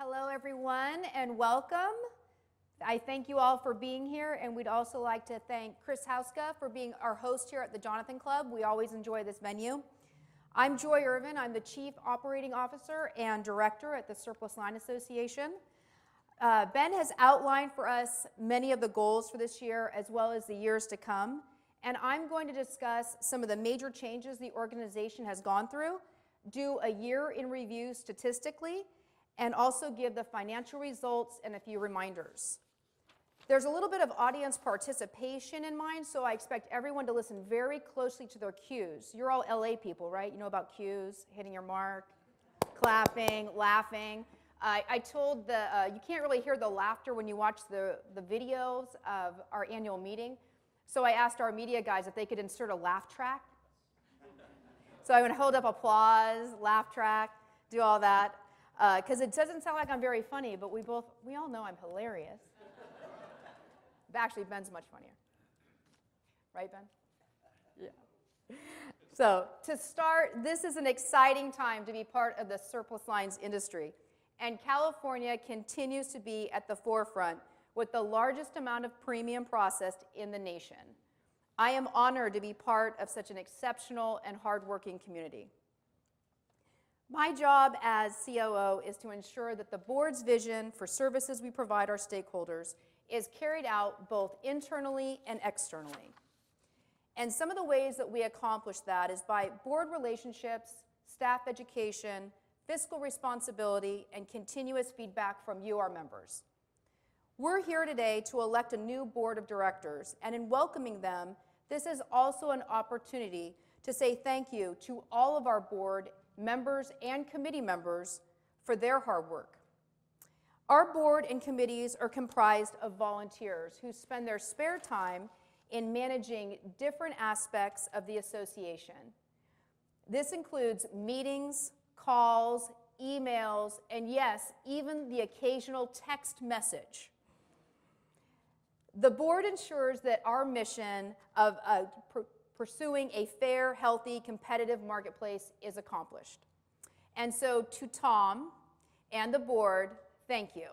Hello, everyone, and welcome. I thank you all for being here, and we'd also like to thank Chris Hauska for being our host here at the Jonathan Club. We always enjoy this venue. I'm Joy Erven. I'm the Chief Operating Officer and Director at the Surplus Line Association. Ben has outlined for us many of the goals for this year as well as the years to come, and I'm going to discuss some of the major changes the organization has gone through, do a year in review statistically, and also give the financial results and a few reminders. There's a little bit of audience participation in mind, so I expect everyone to listen very closely to their cues. You're all LA people, right? You know about cues, hitting your mark, clapping, laughing. I told you can't really hear the laughter when you watch the videos of our annual meeting, so I asked our media guys if they could insert a laugh track. So I'm going to hold up applause, laugh track, do all that. Because it doesn't sound like I'm very funny, but we all know I'm hilarious. But actually, Ben's much funnier. Right, Ben? Yeah. So to start, this is an exciting time to be part of the surplus lines industry. And California continues to be at the forefront with the largest amount of premium processed in the nation. I am honored to be part of such an exceptional and hardworking community. My job as COO is to ensure that the board's vision for services we provide our stakeholders is carried out both internally and externally. And some of the ways that we accomplish that is by board relationships, staff education, fiscal responsibility, and continuous feedback from you, our members. We're here today to elect a new board of directors, and in welcoming them, this is also an opportunity to say thank you to all of our board members and committee members for their hard work. Our board and committees are comprised of volunteers who spend their spare time in managing different aspects of the association. This includes meetings, calls, emails, and yes, even the occasional text message. The board ensures that our mission of pursuing a fair, healthy, competitive marketplace is accomplished. And so to Tom and the board, thank you.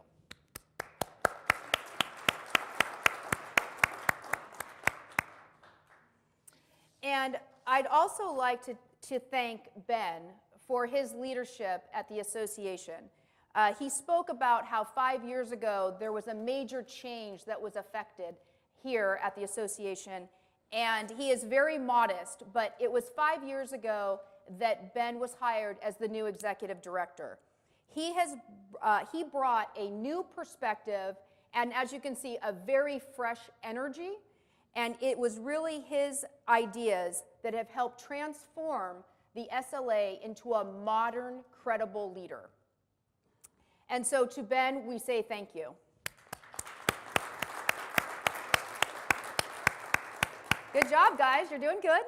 And I'd also like to thank Ben for his leadership at the association. He spoke about how 5 years ago there was a major change that was affected here at the association. And he is very modest, but it was 5 years ago that Ben was hired as the new executive director. He brought a new perspective and, as you can see, a very fresh energy, and it was really his ideas that have helped transform the SLA into a modern, credible leader. And so to Ben, we say thank you. Good job, guys. You're doing good.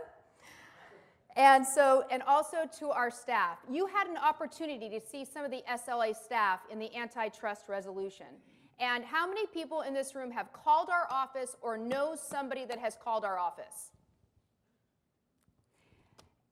And also to our staff. You had an opportunity to see some of the SLA staff in the antitrust resolution. And how many people in this room have called our office or know somebody that has called our office?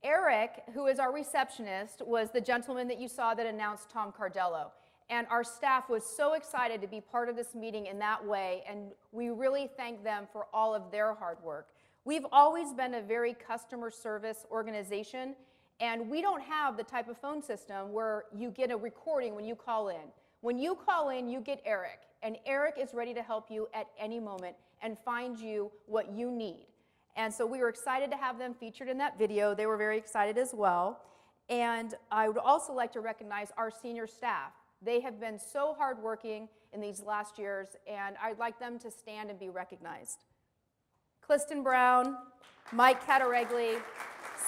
Eric, who is our receptionist, was the gentleman that you saw that announced Tom Cardello. And our staff was so excited to be part of this meeting in that way, and we really thank them for all of their hard work. We've always been a very customer service organization, and we don't have the type of phone system where you get a recording when you call in. When you call in, you get Eric, and Eric is ready to help you at any moment and find you what you need. And so we were excited to have them featured in that video. They were very excited as well. And I would also like to recognize our senior staff. They have been so hardworking in these last years, and I'd like them to stand and be recognized. Clifton Brown, Mike Cataregli,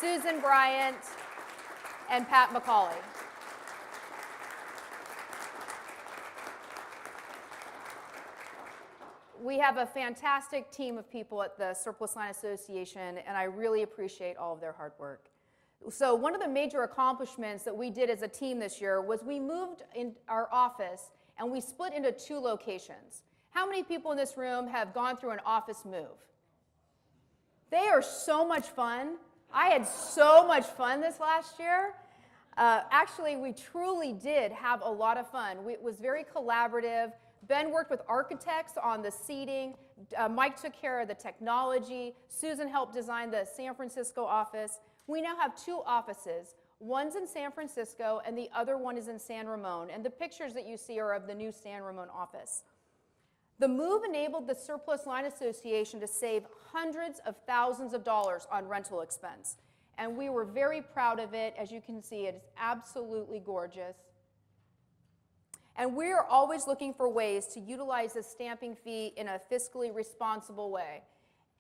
Susan Bryant, and Pat McCauley. We have a fantastic team of people at the Surplus Line Association, and I really appreciate all of their hard work. So one of the major accomplishments that we did as a team this year was we moved in our office and we split into 2 locations. How many people in this room have gone through an office move? They are so much fun. I had so much fun this last year. Actually, we truly did have a lot of fun. It was very collaborative. Ben worked with architects on the seating. Mike took care of the technology. Susan helped design the San Francisco office. We now have 2 offices. One's in San Francisco, and the other one is in San Ramon. And the pictures that you see are of the new San Ramon office. The move enabled the Surplus Line Association to save hundreds of thousands of dollars on rental expense. And we were very proud of it. As you can see, it is absolutely gorgeous. And we are always looking for ways to utilize the stamping fee in a fiscally responsible way.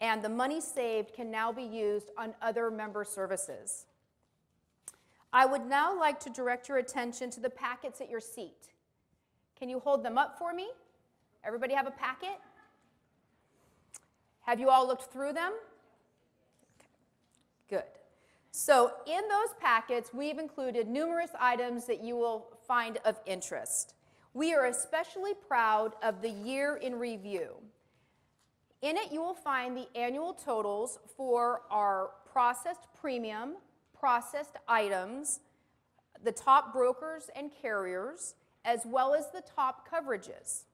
And the money saved can now be used on other member services. I would now like to direct your attention to the packets at your seat. Can you hold them up for me? Everybody have a packet? Have you all looked through them? Good. So in those packets, we've included numerous items that you will find of interest. We are especially proud of the year in review. In it, you will find the annual totals for our processed premium, processed items, the top brokers and carriers, as well as the top coverages.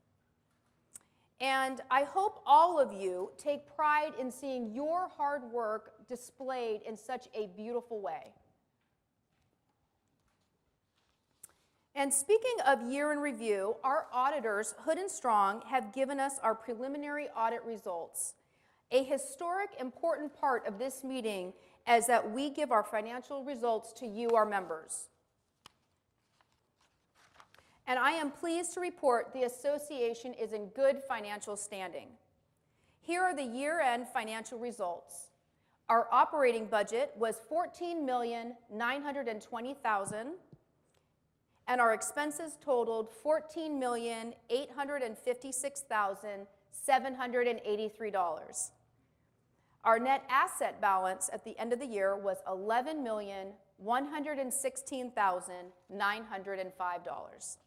And I hope all of you take pride in seeing your hard work displayed in such a beautiful way. And speaking of year in review, our auditors, Hood & Strong, have given us our preliminary audit results. A historic, important part of this meeting is that we give our financial results to you, our members. And I am pleased to report the association is in good financial standing. Here are the year-end financial results. Our operating budget was $14,920,000, and our expenses totaled $14,856,783. Our net asset balance at the end of the year was $11,116,905.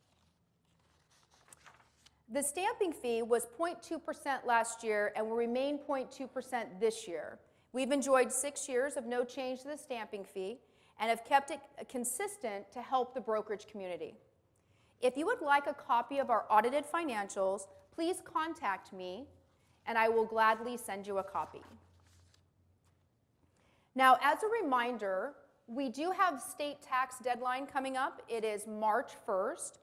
The stamping fee was 0.2% last year and will remain 0.2% this year. We've enjoyed 6 years of no change to the stamping fee and have kept it consistent to help the brokerage community. If you would like a copy of our audited financials, please contact me and I will gladly send you a copy. Now, as a reminder, we do have state tax deadline coming up. It is March 1st.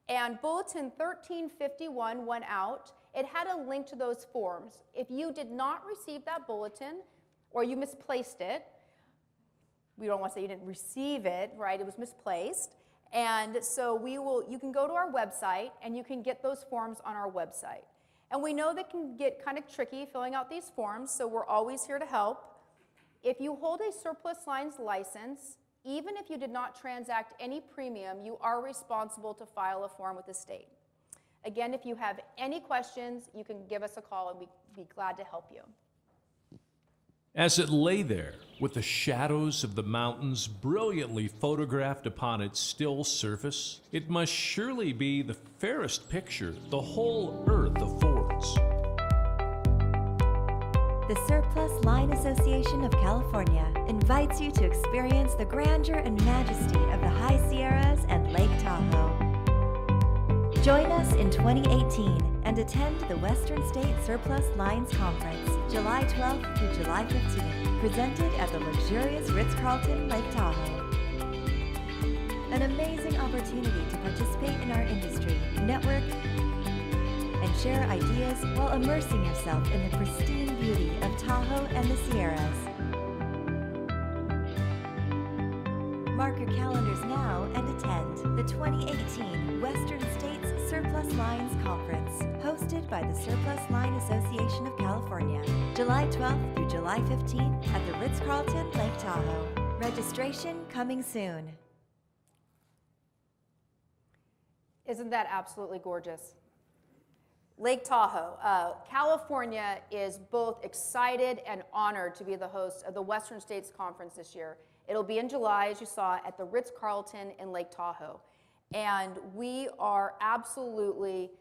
And Bulletin 1351 went out. It had a link to those forms. If you did not receive that bulletin or you misplaced it, we don't want to say you didn't receive it, right? It was misplaced. And so you can go to our website and you can get those forms on our website. And we know that can get kind of tricky filling out these forms, so we're always here to help. If you hold a surplus lines license, even if you did not transact any premium, you are responsible to file a form with the state. Again, if you have any questions, you can give us a call and we'd be glad to help you. As it lay there, with the shadows of the mountains brilliantly photographed upon its still surface, it must surely be the fairest picture the whole earth affords. The Surplus Line Association of California invites you to experience the grandeur and majesty of the High Sierras and Lake Tahoe. Join us in 2018 and attend the Western State Surplus Lines Conference, July 12th through July 15th, presented at the luxurious Ritz-Carlton, Lake Tahoe. An amazing opportunity to participate in our industry, network, and share ideas while immersing yourself in the pristine beauty of Tahoe and the Sierras. Mark your calendars now and attend the 2018 Western States Surplus Lines Conference, hosted by the Surplus Line Association of California, July 12th through July 15th at the Ritz-Carlton, Lake Tahoe. Registration coming soon. Isn't that absolutely gorgeous? Lake Tahoe. California is both excited and honored to be the host of the Western States Conference this year. It'll be in July, as you saw, at the Ritz-Carlton in Lake Tahoe. And we are absolutely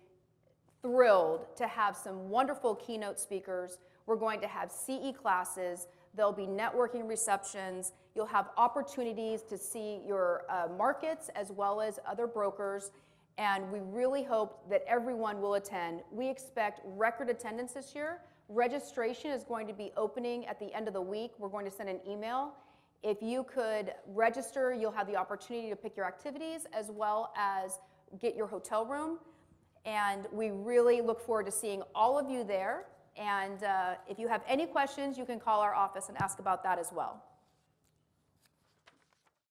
thrilled to have some wonderful keynote speakers. We're going to have CE classes. There'll be networking receptions. You'll have opportunities to see your markets as well as other brokers. And we really hope that everyone will attend. We expect record attendance this year. Registration is going to be opening at the end of the week. We're going to send an email. If you could register, you'll have the opportunity to pick your activities as well as get your hotel room. And we really look forward to seeing all of you there. And if you have any questions, you can call our office and ask about that as well.